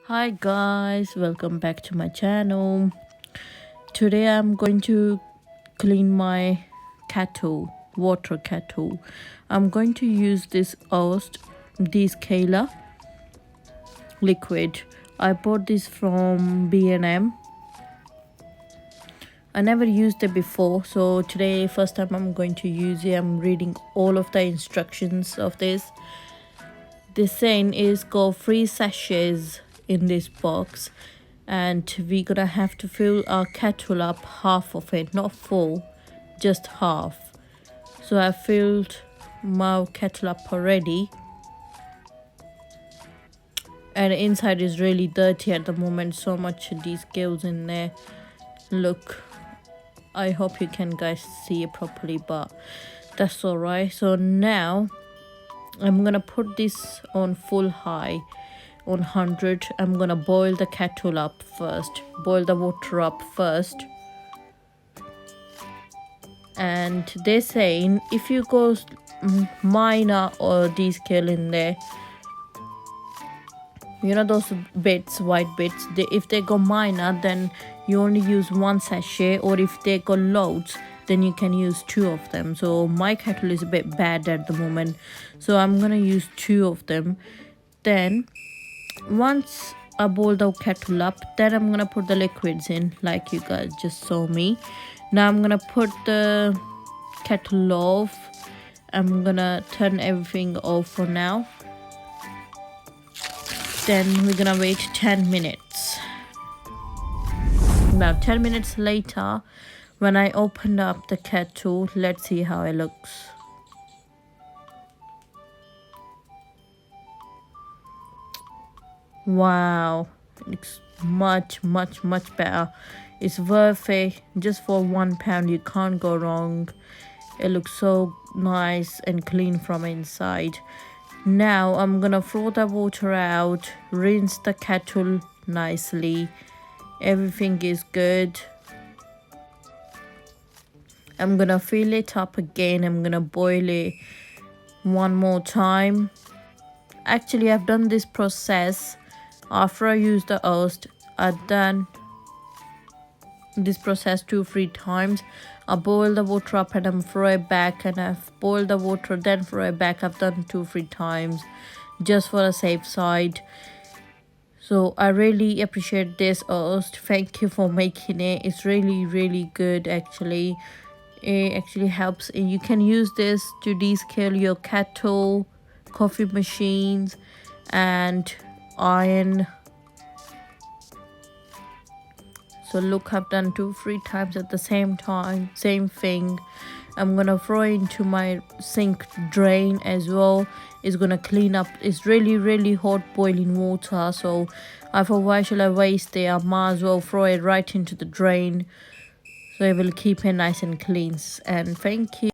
Hi guys, welcome back to my channel. Today I'm going to clean my kettle, water kettle. I'm going to use this oust Descale liquid. I bought this from B&M. I never used it before, so today first time I'm going to use it. I'm reading all of the instructions of this. This saying is got 3 sachets in this box, and we're gonna have to fill our kettle up, half of it, not full, just half. So I filled my kettle up already, and inside is really dirty at the moment. So much Descale in there. Look, I hope you can guys see it properly, but that's all right. So now I'm gonna put this on full high on 100. I'm gonna boil the kettle up first, boil the water up first. And they're saying if you go minor or Descale in there, you know those bits, white bits, if they go minor, then you only use 1 sachet, or if they go loads, then you can use 2 of them. So my kettle is a bit bad at the moment, so I'm gonna use 2 of them. Then once I boil the kettle up, then I'm gonna put the liquids in, like you guys just saw me. Now I'm gonna put the kettle off. I'm gonna turn everything off for now. Then we're gonna wait 10 minutes. Now 10 minutes later, when I opened up the kettle, let's see how it looks. Wow, it's much better. It's worth it. Just for £1, you can't go wrong. It looks so nice and clean from inside. Now I'm gonna throw the water out, rinse the kettle nicely. Everything is good. I'm gonna fill it up again. I'm gonna boil it one more time. Actually, I've done this process after I used the oust. I've done this process 2-3 times. I boil the water up and I'm throw it back, and I've boiled the water then throw it back. I've done 2-3 times just for the safe side. So I really appreciate this oust. Thank you for making it. It's really good. Actually, it actually helps. You can use this to descale your kettle, coffee machines, and iron. So look, I've done 2-3 times at the same time, same thing. I'm gonna throw into my sink drain as well. It's gonna clean up. It's really hot boiling water, so I thought, why should I waste it? I might as well throw it right into the drain, so it will keep it nice and clean. And thank you.